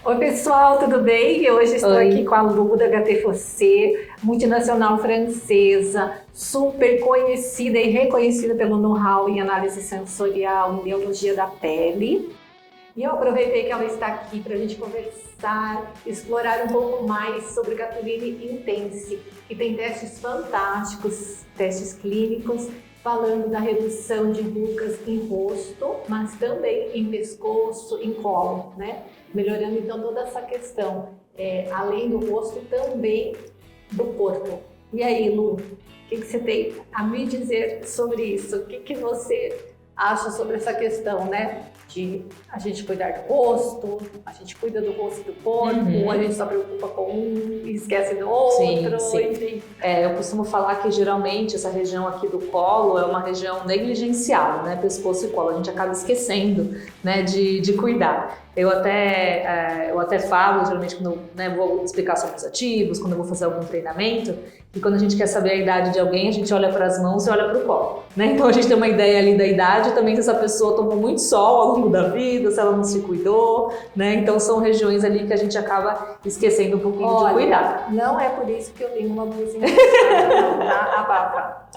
Oi pessoal, tudo bem? Hoje estou Oi. aqui com a Lu da HT4C, multinacional francesa, super conhecida e reconhecida pelo know-how em análise sensorial e neurologia da pele. E eu aproveitei que ela está aqui para a gente conversar, explorar um pouco mais sobre o Gatuline Intense, que tem testes fantásticos, testes clínicos, falando da redução de rugas em rosto, mas também em pescoço, em colo, né? Melhorando então toda essa questão, além do rosto, também do corpo. E aí, Lu, o que você tem a me dizer sobre isso? O que você acha sobre essa questão, né? De a gente cuidar do rosto, a gente cuida do rosto e do corpo, a gente só preocupa com um e esquece do outro, Sim. enfim. Eu costumo falar que geralmente essa região aqui do colo é uma região negligenciada, né? Pescoço e colo, a gente acaba esquecendo, né, de cuidar. Eu até falo, geralmente, quando eu, né, vou explicar sobre os ativos, quando eu vou fazer algum treinamento, que quando a gente quer saber a idade de alguém, a gente olha para as mãos e olha para o colo, né? Então a gente tem uma ideia ali da idade, também se essa pessoa tomou muito sol ao longo da vida, se ela não se cuidou, né? Então são regiões ali que a gente acaba esquecendo um pouquinho de cuidar. Não é por isso que eu tenho uma blusinha não, tá? Abafa.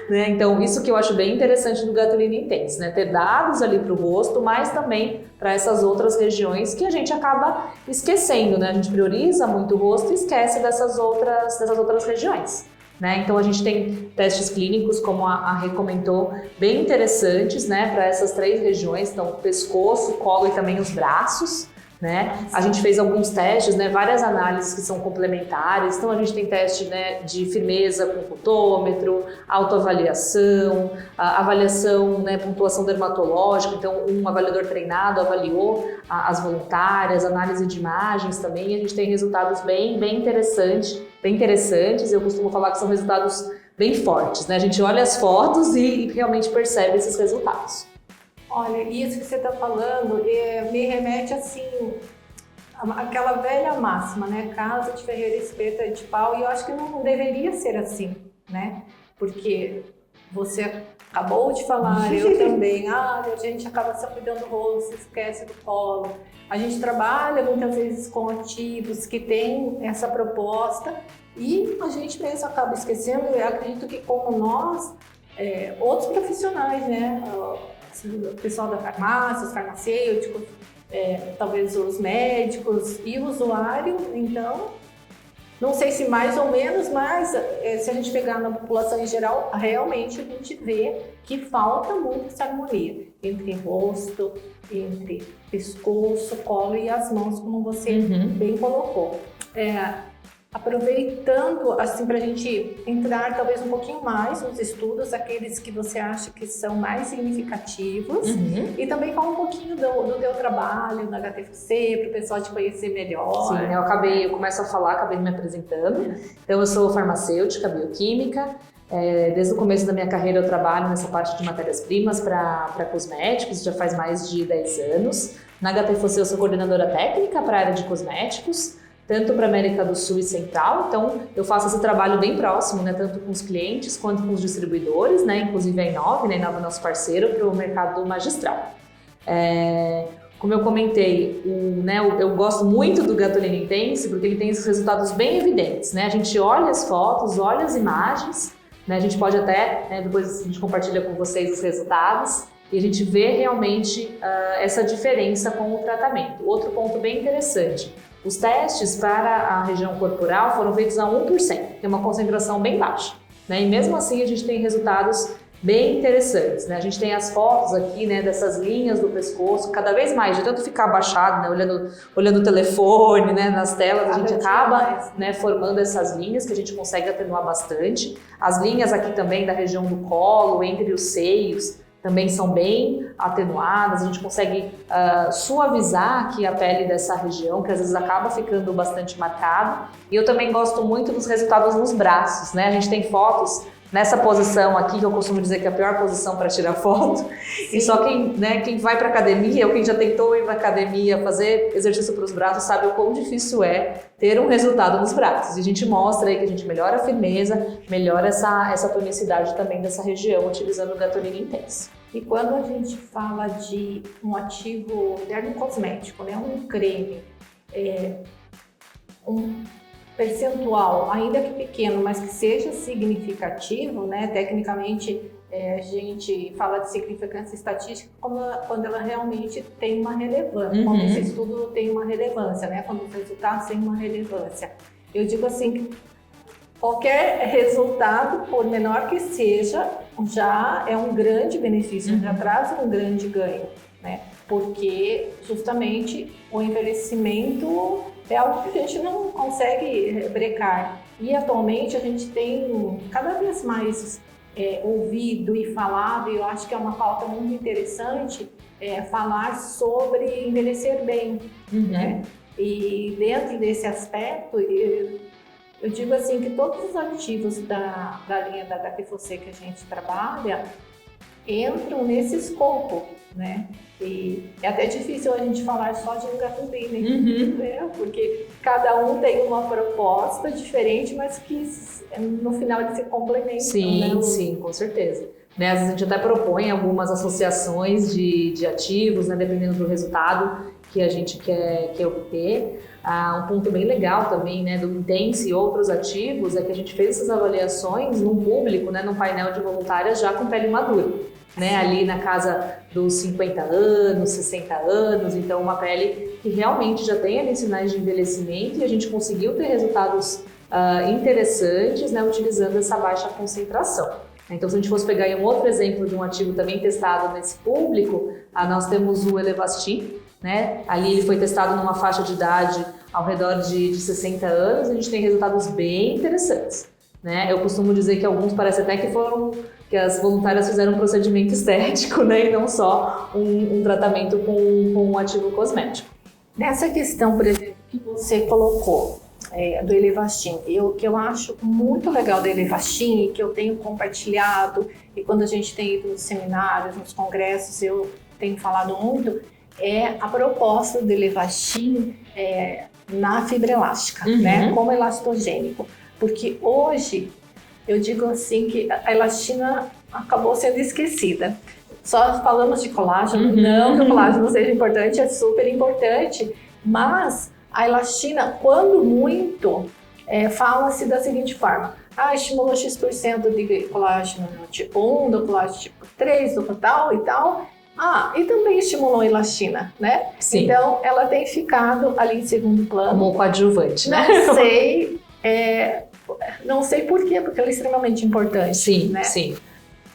Né? Então, isso que eu acho bem interessante do Gatuline Intense, né? Ter dados ali para o rosto, mas também para essas outras regiões que a gente acaba esquecendo, né? A gente prioriza muito o rosto e esquece dessas outras regiões. Né? Então a gente tem testes clínicos, como a Rê comentou, bem interessantes, né? Para essas três regiões, então pescoço, colo e também os braços. Né? A gente fez alguns testes, né, várias análises que são complementares, então a gente tem teste, né, de firmeza com fotômetro, autoavaliação, avaliação, né, pontuação dermatológica, então um avaliador treinado avaliou as voluntárias, análise de imagens também, e a gente tem resultados bem interessantes, eu costumo falar que são resultados bem fortes, né? A gente olha as fotos e realmente percebe esses resultados. Olha, isso que você está falando me remete assim, àquela velha máxima, né? Casa de ferreiro, espeta de pau, e eu acho que não deveria ser assim, né? Porque você acabou de falar, eu também, a gente acaba só cuidando do rosto, esquece do colo. A gente trabalha muitas vezes com ativos que têm essa proposta e a gente mesmo acaba esquecendo. Eu acredito que como nós, outros profissionais, né? O pessoal da farmácia, os farmacêuticos, talvez os médicos e o usuário, então, não sei se mais ou menos, mas se a gente pegar na população em geral, realmente a gente vê que falta muito essa harmonia entre rosto, entre pescoço, colo e as mãos, como você bem colocou. Aproveitando, assim, para a gente entrar talvez um pouquinho mais nos estudos, aqueles que você acha que são mais significativos, e também falar um pouquinho do teu trabalho na HT4C, para o pessoal te conhecer melhor. Sim, eu começo a falar, acabei me apresentando. Então, eu sou farmacêutica, bioquímica. Desde o começo da minha carreira eu trabalho nessa parte de matérias-primas para cosméticos, já faz mais de 10 anos. Na HT4C eu sou coordenadora técnica para a área de cosméticos, tanto para a América do Sul e Central, então eu faço esse trabalho bem próximo, né, tanto com os clientes quanto com os distribuidores, né, inclusive a Inove, né, Inove é nosso parceiro para o mercado magistral. Como eu comentei, eu gosto muito do Gatuline Intense porque ele tem esses resultados bem evidentes, né, a gente olha as fotos, olha as imagens, né, a gente pode até, depois a gente compartilha com vocês os resultados, e a gente vê realmente essa diferença com o tratamento. Outro ponto bem interessante, os testes para a região corporal foram feitos a 1%, que é uma concentração bem baixa, né? E mesmo assim a gente tem resultados bem interessantes, né? A gente tem as fotos aqui, né, dessas linhas do pescoço, cada vez mais, de tanto ficar abaixado, né, olhando o telefone, né, nas telas, a gente acaba, né, formando essas linhas que a gente consegue atenuar bastante. As linhas aqui também da região do colo, entre os seios, também são bem atenuadas, a gente consegue suavizar aqui a pele dessa região, que às vezes acaba ficando bastante marcada. E eu também gosto muito dos resultados nos braços, né? A gente tem fotos nessa posição aqui, que eu costumo dizer que é a pior posição para tirar foto. Sim. E só quem vai para academia, ou quem já tentou ir para academia fazer exercício para os braços, sabe o quão difícil é ter um resultado nos braços. E a gente mostra aí que a gente melhora a firmeza, melhora essa tonicidade também dessa região, utilizando o Gatuline Intense. E quando a gente fala de um ativo dermocosmético, né, um creme, um percentual, ainda que pequeno, mas que seja significativo, né? Tecnicamente, a gente fala de significância estatística quando ela realmente tem uma relevância, quando esse estudo tem uma relevância, né? Quando os resultados têm uma relevância. Eu digo assim, que qualquer resultado, por menor que seja, já é um grande benefício, já traz um grande ganho, né? Porque justamente o envelhecimento é algo que a gente não consegue brecar. E atualmente a gente tem cada vez mais ouvido e falado, e eu acho que é uma pauta muito interessante, falar sobre envelhecer bem, né? E dentro desse aspecto, eu digo assim que todos os ativos da linha da HTFOC que a gente trabalha entram nesse escopo, né? E é até difícil a gente falar só de Nugatubine, né? Porque cada um tem uma proposta diferente, mas que no final eles se complementam. Sim, né? sim, com certeza. Né, às vezes a gente até propõe algumas associações de ativos, né, dependendo do resultado que a gente quer obter. Um ponto bem legal também, né, do Intense e outros ativos é que a gente fez essas avaliações num público, né, num painel de voluntárias já com pele madura, né, ali na casa dos 50 anos, 60 anos, então uma pele que realmente já tem ali sinais de envelhecimento e a gente conseguiu ter resultados interessantes, né, utilizando essa baixa concentração. Então, se a gente fosse pegar um outro exemplo de um ativo também testado nesse público, nós temos o Elevastin, né? Ali ele foi testado numa faixa de idade ao redor de 60 anos e a gente tem resultados bem interessantes, né? Eu costumo dizer que alguns parece até que as voluntárias fizeram um procedimento estético, né? E não só um tratamento com um ativo cosmético. Nessa questão, por exemplo, que você colocou, do Elevastin, que eu acho muito legal do Elevastin, que eu tenho compartilhado, e quando a gente tem ido nos seminários, nos congressos, eu tenho falado muito, é a proposta do Elevastin na fibra elástica, né, como elastogênico. Porque hoje, eu digo assim que a elastina acabou sendo esquecida. Só falamos de colágeno, não que o colágeno seja importante, é super importante, mas a elastina, quando muito, fala-se da seguinte forma: estimulou X% de colágeno no tipo 1, do colágeno tipo 3, do tal e tal. E também estimulou a elastina, né? Sim. Então, ela tem ficado ali em segundo plano. Como coadjuvante, né? Não sei por quê, porque ela é extremamente importante. Sim, né? sim.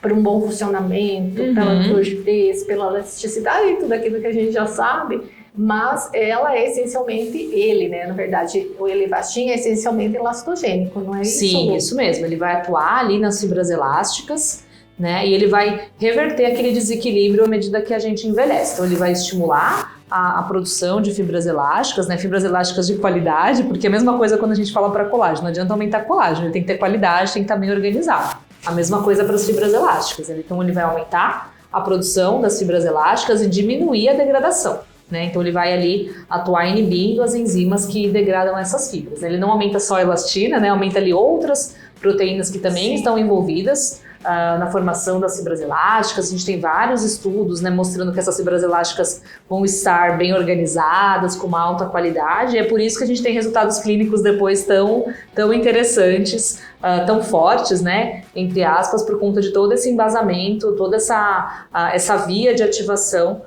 Para um bom funcionamento, pela fluidez, pela elasticidade e tudo aquilo que a gente já sabe. Mas ela é essencialmente né? Na verdade, o Elevastin é essencialmente elastogênico, não é isso? Sim, isso mesmo. Ele vai atuar ali nas fibras elásticas, né? E ele vai reverter aquele desequilíbrio à medida que a gente envelhece. Então, ele vai estimular a produção de fibras elásticas, né? Fibras elásticas de qualidade, porque é a mesma coisa quando a gente fala para colágeno. Não adianta aumentar colágeno, ele tem que ter qualidade, tem que estar bem organizado. A mesma coisa para as fibras elásticas. Então, ele vai aumentar a produção das fibras elásticas e diminuir a degradação. Né? Então ele vai ali atuar inibindo as enzimas que degradam essas fibras. Ele não aumenta só a elastina, né? Aumenta ali outras proteínas que também estão envolvidas na formação das fibras elásticas. A gente tem vários estudos, né, mostrando que essas fibras elásticas vão estar bem organizadas, com uma alta qualidade, e é por isso que a gente tem resultados clínicos depois tão interessantes, tão fortes, né, entre aspas, por conta de todo esse embasamento, toda essa via de ativação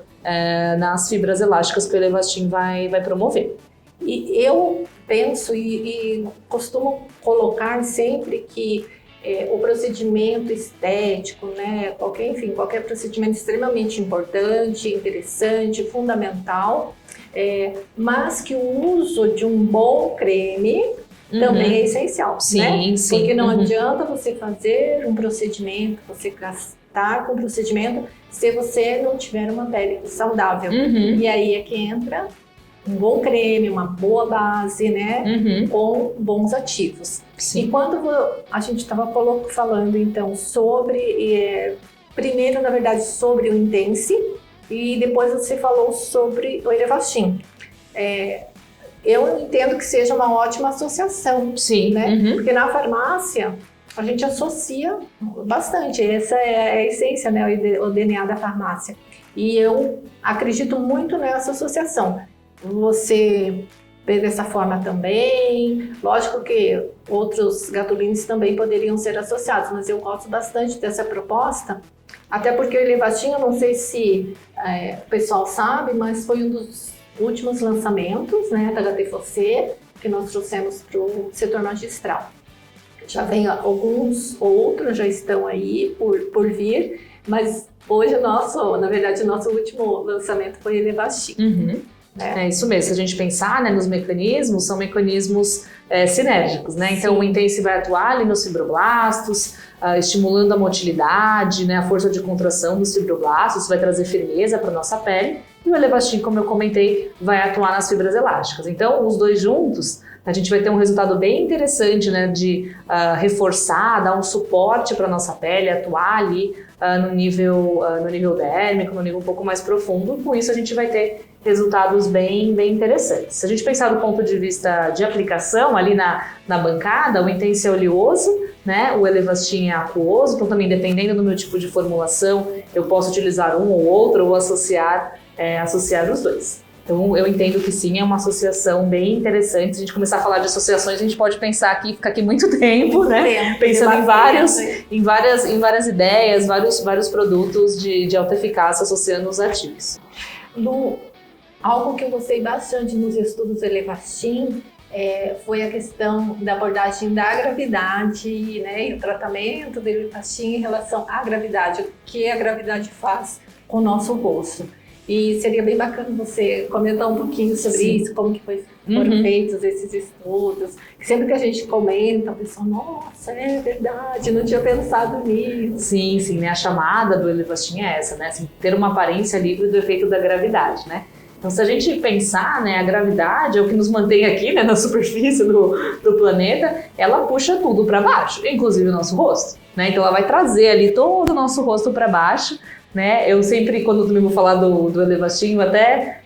nas fibras elásticas que o Elevastin vai promover. E eu penso e costumo colocar sempre que o procedimento estético, né, qualquer procedimento extremamente importante, interessante, fundamental, mas que o uso de um bom creme também é essencial, sim, né? Sim. Porque não adianta você fazer um procedimento, você gastar com um procedimento se você não tiver uma pele saudável. E aí é que entra um bom creme, uma boa base, né? Com bons ativos. Sim. E quando a gente estava falando então sobre, primeiro na verdade sobre o Intense e depois você falou sobre o Elevastin. Eu entendo que seja uma ótima associação, sim, né? Porque na farmácia a gente associa bastante, essa é a essência, né? O DNA da farmácia. E eu acredito muito nessa associação. Você ver dessa forma também. Lógico que outros gatulines também poderiam ser associados, mas eu gosto bastante dessa proposta, até porque o Elevastin, eu não sei se o pessoal sabe, mas foi um dos últimos lançamentos, né, da HTFOC, que nós trouxemos para o setor magistral. Já vem alguns outros, já estão aí por vir, mas hoje na verdade, o nosso último lançamento foi Elevastin. Uhum. É isso mesmo, se a gente pensar, né, nos mecanismos, são mecanismos sinérgicos, né? Então o Intense vai atuar ali nos fibroblastos, estimulando a motilidade, né, a força de contração dos fibroblastos, vai trazer firmeza para a nossa pele, e o Elevastin, como eu comentei, vai atuar nas fibras elásticas. Então os dois juntos, a gente vai ter um resultado bem interessante, né, de reforçar, dar um suporte para a nossa pele, atuar ali no nível dérmico, no nível um pouco mais profundo. Com isso a gente vai ter resultados bem interessantes. Se a gente pensar do ponto de vista de aplicação, ali na bancada, o Intense é oleoso, né, o Elevastin é aquoso, então também dependendo do meu tipo de formulação, eu posso utilizar um ou outro ou associar os dois. Então, eu entendo que sim, é uma associação bem interessante. Se a gente começar a falar de associações, a gente pode pensar aqui, ficar aqui muito tempo, né? Pensando em várias ideias, vários produtos de alta eficácia associando os ativos. Algo que eu gostei bastante nos estudos do Elevastin foi a questão da abordagem da gravidade, né? E o tratamento do Elevastin em relação à gravidade, o que a gravidade faz com o nosso rosto. E seria bem bacana você comentar um pouquinho sobre isso, como que foram feitos esses estudos. Sempre que a gente comenta, o pessoal, nossa, é verdade, não tinha pensado nisso. Sim, né? A chamada do Elevastin é essa, né? Assim, ter uma aparência livre do efeito da gravidade, né? Então, se a gente pensar, né, a gravidade é o que nos mantém aqui, né, na superfície do planeta, ela puxa tudo para baixo, inclusive o nosso rosto, né? Então, ela vai trazer ali todo o nosso rosto para baixo, né? Eu sempre, quando eu vou falar do Elevastin, eu até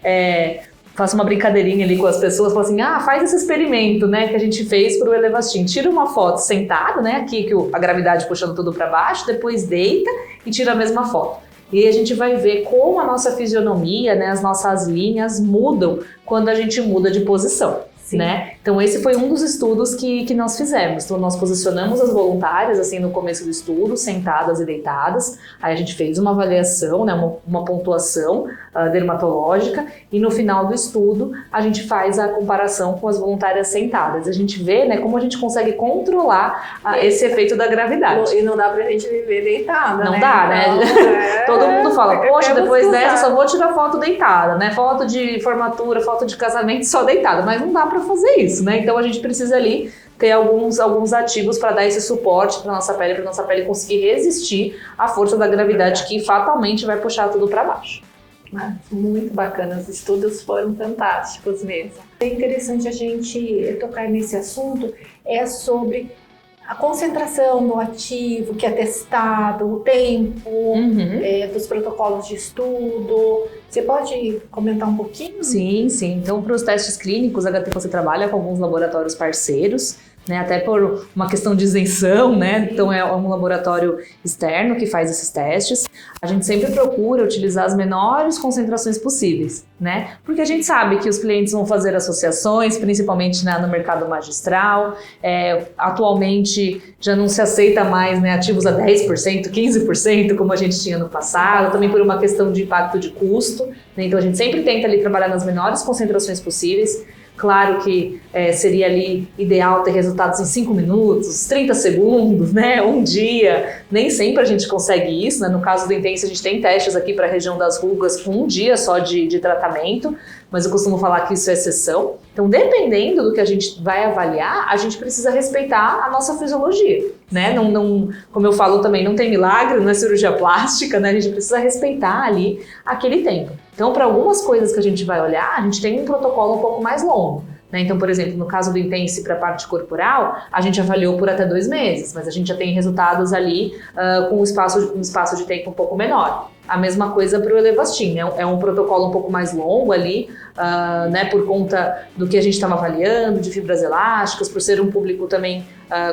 faço uma brincadeirinha ali com as pessoas, falo assim, faz esse experimento, né, que a gente fez para o Elevastin. Tira uma foto sentado, né, aqui que a gravidade puxando tudo para baixo, depois deita e tira a mesma foto. E aí a gente vai ver como a nossa fisionomia, né, as nossas linhas mudam quando a gente muda de posição. Né? Então esse foi um dos estudos que nós fizemos. Então nós posicionamos as voluntárias assim no começo do estudo, sentadas e deitadas. Aí a gente fez uma avaliação, né, uma pontuação dermatológica, e no final do estudo a gente faz a comparação com as voluntárias sentadas. A gente vê, né, como a gente consegue controlar esse efeito da gravidade. E não dá pra gente viver deitada, não, né? dá, né? Todo mundo fala, poxa, depois dessa só vou tirar foto deitada, né? Foto de formatura, foto de casamento só deitada, mas não dá pra fazer isso, né? Então a gente precisa ali ter alguns ativos para dar esse suporte para nossa pele conseguir resistir à força da gravidade que fatalmente vai puxar tudo para baixo. Muito bacana, os estudos foram fantásticos mesmo. É interessante a gente tocar nesse assunto, sobre a concentração do ativo que é testado, o tempo dos protocolos de estudo. Você pode comentar um pouquinho? Sim. Então, para os testes clínicos, a HTFOC trabalha com alguns laboratórios parceiros, né, até por uma questão de isenção, né? Então é um laboratório externo que faz esses testes. A gente sempre procura utilizar as menores concentrações possíveis, né? Porque a gente sabe que os clientes vão fazer associações, principalmente no mercado magistral. Atualmente já não se aceita mais, né, ativos a 10%, 15%, como a gente tinha no passado, também por uma questão de impacto de custo, né? Então a gente sempre tenta ali trabalhar nas menores concentrações possíveis. Claro que seria ali ideal ter resultados em 5 minutos, 30 segundos, né? Um dia. Nem sempre a gente consegue isso, né? No caso do Intense, a gente tem testes aqui para a região das rugas com um dia só de tratamento, mas eu costumo falar que isso é exceção. Então, dependendo do que a gente vai avaliar, a gente precisa respeitar a nossa fisiologia, né? Não, como eu falo também, não tem milagre, não é cirurgia plástica, né? A gente precisa respeitar ali aquele tempo. Então, para algumas coisas que a gente vai olhar, a gente tem um protocolo um pouco mais longo, né? Então, por exemplo, no caso do Intense para a parte corporal, a gente avaliou por até 2 meses, mas a gente já tem resultados ali com um espaço de tempo um pouco menor. A mesma coisa para o Elevastin, né? É um protocolo um pouco mais longo ali, né? Por conta do que a gente estava avaliando, de fibras elásticas, por ser um público também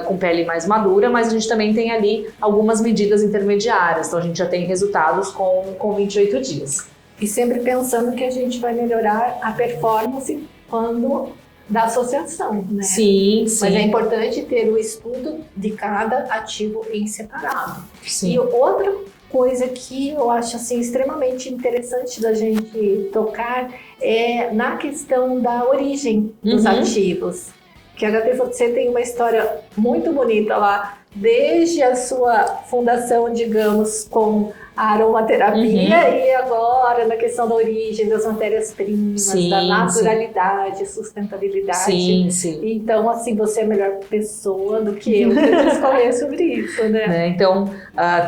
com pele mais madura, mas a gente também tem ali algumas medidas intermediárias, então a gente já tem resultados com 28 dias. E sempre pensando que a gente vai melhorar a performance quando da associação, né? Sim, sim. Mas é importante ter o estudo de cada ativo em separado. Sim. E outra coisa que eu acho assim, extremamente interessante da gente tocar é na questão da origem dos ativos. Que a HTFC tem uma história muito bonita lá, desde a sua fundação, digamos, com a aromaterapia e agora na questão da origem das matérias-primas, da naturalidade, sustentabilidade. Sim, sim. Então, assim, você é a melhor pessoa do que eu para discorrer sobre isso, né? Então,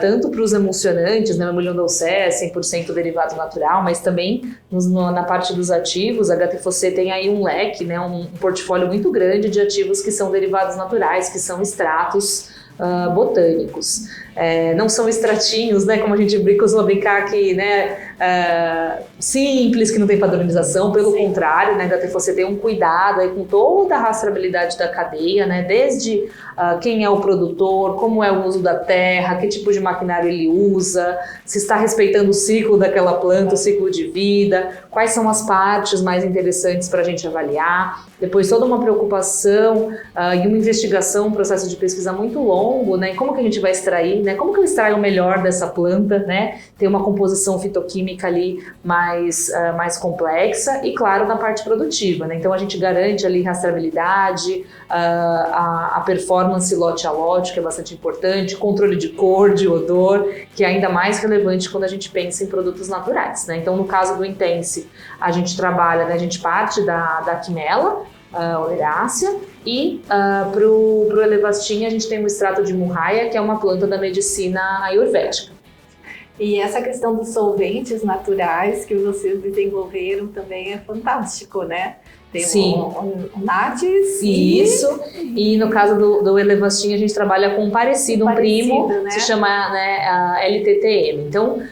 tanto para os emulsionantes, né, o emulhão Dolce é 100% derivado natural, mas também na parte dos ativos, a HTFC tem aí um leque, né, um portfólio muito grande de ativos que são derivados naturais, que são extratos botânicos. Não são extratinhos, né, como a gente costuma brincar aqui, né, simples, que não tem padronização, pelo contrário, né, da HTFC tem um cuidado aí com toda a rastreabilidade da cadeia, né, desde quem é o produtor, como é o uso da terra, que tipo de maquinário ele usa, se está respeitando o ciclo daquela planta, o ciclo de vida, quais são as partes mais interessantes para a gente avaliar, depois toda uma preocupação e uma investigação, um processo de pesquisa muito longo, né, como que a gente vai extrair, né, como que eu extraio o melhor dessa planta, né, tem uma composição fitoquímica ali mais complexa e, claro, na parte produtiva, né, então a gente garante ali rastreabilidade, a performance lote a lote, que é bastante importante, controle de cor, de odor, que é ainda mais relevante quando a gente pensa em produtos naturais, né? Então, no caso do Intense, a gente trabalha, né, a gente parte da quimela, olerácea, e pro Elevastin a gente tem um extrato de murraia, que é uma planta da medicina ayurvédica. E essa questão dos solventes naturais que vocês desenvolveram também é fantástico, né? Tem o NADES. Isso. E no caso do Elevastin, a gente trabalha com um primo, né? Se chama, né, LTTM. Então,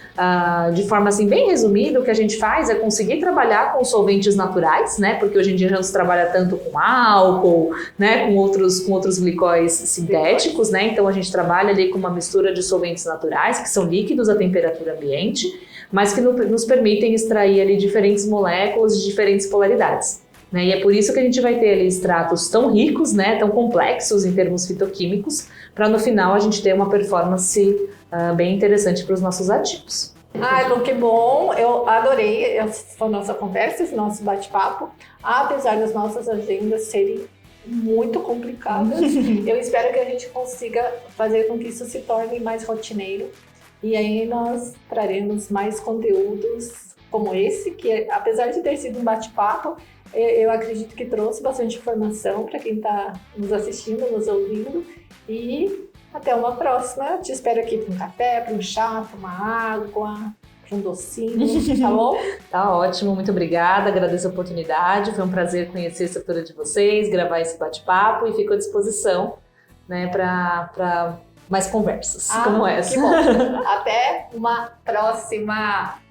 de forma assim, bem resumida, o que a gente faz é conseguir trabalhar com solventes naturais, né? Porque hoje em dia já não se trabalha tanto com álcool, né? Com outros glicóis sintéticos, né? Então, a gente trabalha ali com uma mistura de solventes naturais, que são líquidos a temperatura ambiente, mas que nos permitem extrair ali diferentes moléculas de diferentes polaridades. E é por isso que a gente vai ter ali extratos tão ricos, né, tão complexos em termos fitoquímicos, para no final a gente ter uma performance bem interessante para os nossos ativos. Então que bom, eu adorei essa nossa conversa, esse nosso bate-papo, apesar das nossas agendas serem muito complicadas. Eu espero que a gente consiga fazer com que isso se torne mais rotineiro e aí nós traremos mais conteúdos como esse, que apesar de ter sido um bate-papo, eu acredito que trouxe bastante informação para quem está nos assistindo, nos ouvindo. E até uma próxima. Te espero aqui para um café, para um chá, para uma água, para um docinho. Tá bom? Tá ótimo, muito obrigada. Agradeço a oportunidade. Foi um prazer conhecer a estrutura de vocês, gravar esse bate-papo e fico à disposição, né, para mais conversas como essa. Que bom. Até uma próxima.